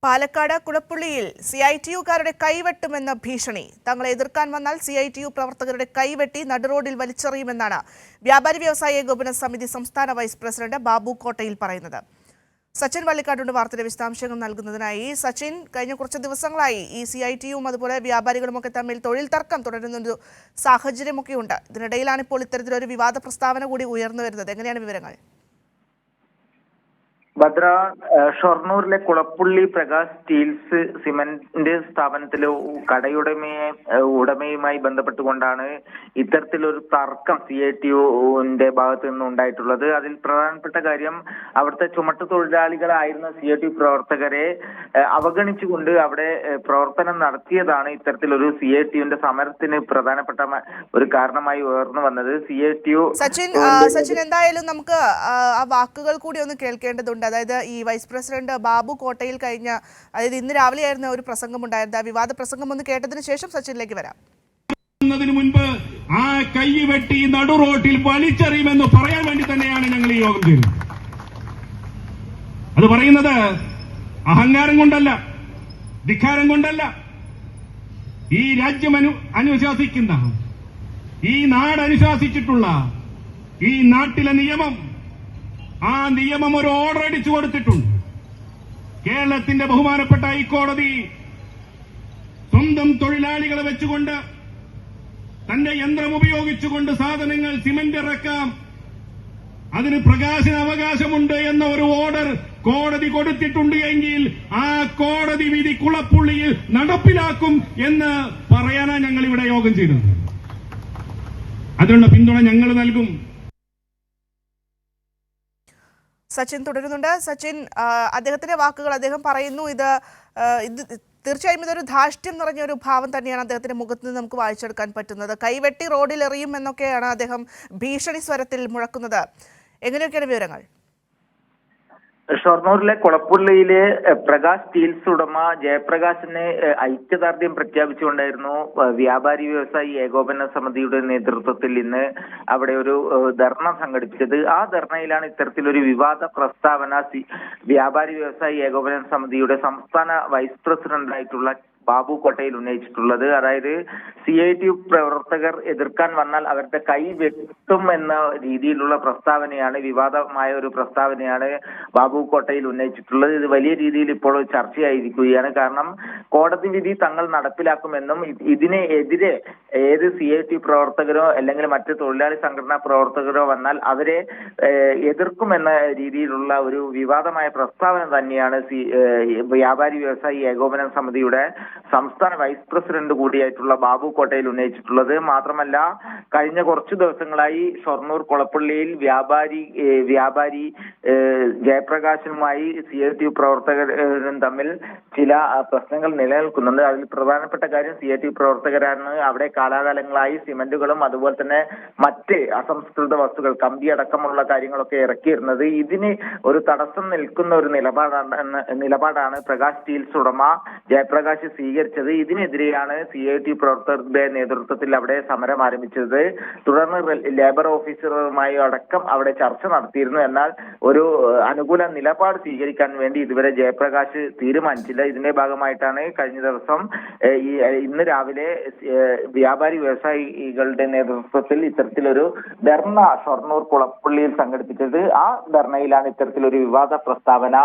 പാലക്കാട് കുളപ്പുള്ളിയിൽ CITUകാരുടെ കൈവെട്ടുമെന്ന ഭീഷണി. തങ്ങളെ എതിർക്കാൻ വന്നാൽ CITU പ്രവർത്തകരുടെ കൈവെട്ടി നടുറോഡിൽ വലിച്ചെറിയുമെന്നാണ് വ്യാപാരി വ്യവസായ ഏകോപന സമിതി സംസ്ഥാന വൈസ് പ്രസിഡന്റ് ബാബു കോട്ടയിൽ പറയുന്നത്. സച്ചിൻ വള്ളിക്കാടുണ്ട് വാർത്തയുടെ വിശദാംശങ്ങൾ നൽകുന്നതിനായി. സച്ചിൻ, കഴിഞ്ഞ കുറച്ച് ദിവസങ്ങളായി ഈ CITUവും അതുപോലെ വ്യാപാരികളുമൊക്കെ തമ്മിൽ തൊഴിൽ തർക്കം തുടരുന്നൊരു സാഹചര്യമൊക്കെയുണ്ട്. ഇതിനിടയിലാണ് ഇപ്പോൾ ഇത്തരത്തിലൊരു വിവാദ പ്രസ്താവന കൂടി ഉയർന്നു വരുന്നത്. എങ്ങനെയാണ് വിവരങ്ങൾ? ഭദ്ര, ഷൊർണൂരിലെ കുളപ്പുള്ളി പ്രകാശ് സ്റ്റീൽസ് സിമന്റ് സ്ഥാപനത്തിലെ ഉടമയുമായി ബന്ധപ്പെട്ടുകൊണ്ടാണ് ഇത്തരത്തിലൊരു തർക്കം CITUവിന്റെ ഭാഗത്തു നിന്ന് ഉണ്ടായിട്ടുള്ളത്. അതിൽ പ്രധാനപ്പെട്ട കാര്യം, അവിടുത്തെ ചുമട്ടു തൊഴിലാളികളായിരുന്ന CITU പ്രവർത്തകരെ അവഗണിച്ചുകൊണ്ട് അവിടെ പ്രവർത്തനം നടത്തിയതാണ് ഇത്തരത്തിലൊരു CITUവിന്റെ സമരത്തിന് പ്രധാനപ്പെട്ട ഒരു കാരണമായി ഉയർന്നു വന്നത്. സച്ചിൻ, എന്തായാലും നമുക്ക് ആ വാക്കുകൾ കൂടി ഒന്ന് കേൾക്കേണ്ടതുണ്ട്. അതായത് ഈ വൈസ് പ്രസിഡന്റ് ബാബു കോട്ടയിൽ അതായത് ഇന്ന് രാവിലെയായിരുന്നു ഒരു പ്രസംഗമുണ്ടായിരുന്നത്. ആ വിവാദ പ്രസംഗം ഒന്ന് കേട്ടതിന് ശേഷം സച്ചിനിലേക്ക് വരാം. മുൻപ് ആ കൈ വെട്ടി നടു റോട്ടിൽ വലിച്ചെറിയുമെന്ന് പറയാൻ വേണ്ടി തന്നെയാണ് ഞങ്ങൾ ഈ യോഗം ചേരുന്നത്. അത് പറയുന്നത് അഹങ്കാരം കൊണ്ടല്ല, ധിക്കാരം കൊണ്ടല്ല. ഈ രാജ്യം അനുശാസിക്കുന്ന, ഈ നാട് അനുശാസിച്ചിട്ടുള്ള ഈ നാട്ടിലെ നിയമം, ആ നിയമം ഒരു ഓർഡർ അടിച്ചു കൊടുത്തിട്ടുണ്ട്. കേരളത്തിന്റെ ബഹുമാനപ്പെട്ട ഹൈക്കോടതി സ്വന്തം തൊഴിലാളികളെ വെച്ചുകൊണ്ട് തന്റെ യന്ത്രം ഉപയോഗിച്ചുകൊണ്ട് സാധനങ്ങൾ സിമന്റ് ഇറക്കാം, അതിന് പ്രകാശന അവകാശമുണ്ട് എന്ന ഒരു ഓർഡർ കോടതി കൊടുത്തിട്ടുണ്ട് എങ്കിൽ ആ കോടതി വിധി കുളപ്പുള്ളിയിൽ നടപ്പിലാക്കും എന്ന് പറയാനാണ് ഞങ്ങൾ ഇവിടെ യോഗം ചെയ്തത്. അതിനുള്ള പിന്തുണ ഞങ്ങൾ നൽകും. സച്ചിൻ തുടരുന്നുണ്ട്. സച്ചിൻ, അദ്ദേഹത്തിന്റെ വാക്കുകൾ, അദ്ദേഹം പറയുന്നു ഇത് തീർച്ചയായും ഇതൊരു ധാർഷ്ട്യം നിറഞ്ഞ ഒരു ഭാവം തന്നെയാണ് അദ്ദേഹത്തിന്റെ മുഖത്ത് നിന്ന് നമുക്ക് വായിച്ചെടുക്കാൻ പറ്റുന്നത്. കൈവെട്ടി റോഡിൽ എറിയും എന്നൊക്കെയാണ് അദ്ദേഹം ഭീഷണി സ്വരത്തിൽ മുഴക്കുന്നത്. എങ്ങനെയൊക്കെയാണ് വിവരങ്ങൾ? ഷൊർണൂരിലെ കുളപ്പുള്ളിയിലെ പ്രകാശ് സ്റ്റീൽസ് ഉടമ ജയപ്രകാശിന് ഐക്യദാർഢ്യം പ്രഖ്യാപിച്ചുകൊണ്ടായിരുന്നു വ്യാപാരി വ്യവസായി ഏകോപന സമിതിയുടെ നേതൃത്വത്തിൽ ഇന്ന് അവിടെ ഒരു ധർണ സംഘടിപ്പിച്ചത്. ആ ധർണയിലാണ് ഇത്തരത്തിലൊരു വിവാദ പ്രസ്താവന വ്യാപാരി വ്യവസായി ഏകോപന സമിതിയുടെ സംസ്ഥാന വൈസ് പ്രസിഡന്റായിട്ടുള്ള ബാബു കോട്ടയിൽ ഉന്നയിച്ചിട്ടുള്ളത്. അതായത് CITU പ്രവർത്തകർ എതിർക്കാൻ വന്നാൽ അവരുടെ കൈ വെട്ടും എന്ന രീതിയിലുള്ള പ്രസ്താവനയാണ്, വിവാദമായ ഒരു പ്രസ്താവനയാണ് ബാബു കോട്ടയിൽ ഉന്നയിച്ചിട്ടുള്ളത്. ഇത് വലിയ രീതിയിൽ ഇപ്പോൾ ചർച്ചയായിരിക്കുകയാണ്. കാരണം കോടതി വിധി തങ്ങൾ നടപ്പിലാക്കുമെന്നും ഇതിനെതിരെ ഏത് CITU പ്രവർത്തകരോ അല്ലെങ്കിൽ മറ്റ് തൊഴിലാളി സംഘടനാ പ്രവർത്തകരോ വന്നാൽ അവരെ എതിർക്കുമെന്ന രീതിയിലുള്ള ഒരു വിവാദമായ പ്രസ്താവന തന്നെയാണ് വ്യാപാരി വ്യവസായി ഏകോപന സമിതിയുടെ സംസ്ഥാന വൈസ് പ്രസിഡന്റ് കൂടിയായിട്ടുള്ള ബാബു കോട്ടയിൽ ഉന്നയിച്ചിട്ടുള്ളത്. മാത്രമല്ല, കഴിഞ്ഞ കുറച്ചു ദിവസങ്ങളായി ഷൊർണൂർ കുളപ്പള്ളിയിൽ വ്യാപാരി ജയപ്രകാശനുമായി CITU പ്രവർത്തകരും തമ്മിൽ ചില പ്രശ്നങ്ങൾ നിലനിൽക്കുന്നുണ്ട്. അതിൽ പ്രധാനപ്പെട്ട കാര്യം, CITU പ്രവർത്തകരാണ് അവിടെ കാലാകാലങ്ങളായി സിമന്റുകളും അതുപോലെ തന്നെ മറ്റ് അസംസ്കൃത വസ്തുക്കൾ, കമ്പി അടക്കമുള്ള കാര്യങ്ങളൊക്കെ ഇറക്കിയിരുന്നത്. ഇതിന് ഒരു തടസ്സം നിൽക്കുന്ന ഒരു നിലപാടാണ് പ്രകാശ് സ്റ്റീൽസ് ഉടമ ജയപ്രകാശ് സ്വീകരിച്ചത്. ഇതിനെതിരെയാണ് CITU പ്രവർത്തകരുടെ നേതൃത്വത്തിൽ അവിടെ സമരം ആരംഭിച്ചത്. തുടർന്ന് ലേബർ ഓഫീസറുമായി അടക്കം അവിടെ ചർച്ച നടത്തിയിരുന്നു. എന്നാൽ ഒരു അനുകൂല നിലപാട് സ്വീകരിക്കാൻ വേണ്ടി ഇതുവരെ ജയപ്രകാശ് തീരുമാനിച്ചില്ല. ഇതിന്റെ ഭാഗമായിട്ടാണ് കഴിഞ്ഞ ദിവസം ഇന്ന് രാവിലെ വ്യാപാരി വ്യവസായികളുടെ നേതൃത്വത്തിൽ ഇത്തരത്തിലൊരു ധർണ ഷൊർണൂർ കുളപ്പള്ളിയിൽ സംഘടിപ്പിച്ചത്. ആ ധർണയിലാണ് ഇത്തരത്തിലൊരു വിവാദ പ്രസ്താവന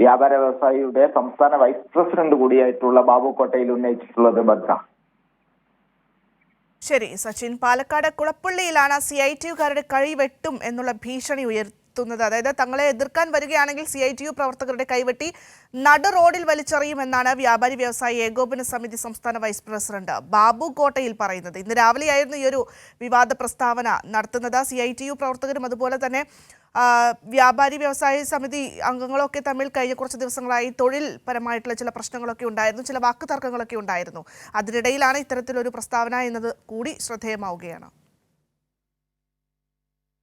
വ്യാപാര വ്യവസായിയുടെ സംസ്ഥാന വൈസ് പ്രസിഡന്റ് കൂടിയായിട്ടുള്ള ബാബു കോട്ടയിൽ ഉന്നയിച്ചിട്ടുള്ളത്. ഭദ്ര. ശരി സച്ചിൻ, പാലക്കാട് കുളപ്പുള്ളിയിലാണ് CITUകാരുടെ കൈവെട്ടും എന്നുള്ള ഭീഷണി ഉയർത്തുന്നത്. അതായത് തങ്ങളെ എതിർക്കാൻ വരികയാണെങ്കിൽ CITU പ്രവർത്തകരുടെ കൈവെട്ടി നടു റോഡിൽ വലിച്ചെറിയുമെന്നാണ് വ്യാപാരി വ്യവസായി ഏകോപന സമിതി സംസ്ഥാന വൈസ് പ്രസിഡന്റ് ബാബു കോട്ടയിൽ പറയുന്നത്. ഇന്ന് രാവിലെയായിരുന്നു ഈ ഒരു വിവാദ പ്രസ്താവന നടത്തുന്നത്. CITU പ്രവർത്തകരും അതുപോലെ തന്നെ വ്യാപാരി വ്യവസായ സമിതി അംഗങ്ങളൊക്കെ തമ്മിൽ കഴിഞ്ഞ കുറച്ച് ദിവസങ്ങളായി തൊഴിൽ പരമായിട്ടുള്ള ചില പ്രശ്നങ്ങളൊക്കെ ഉണ്ടായിരുന്നു, ചില വാക്കുതർക്കങ്ങളൊക്കെ ഉണ്ടായിരുന്നു. അതിനിടയിലാണ് ഇത്തരത്തിലൊരു പ്രസ്താവന എന്നത് കൂടി ശ്രദ്ധേയമാവുകയാണ്.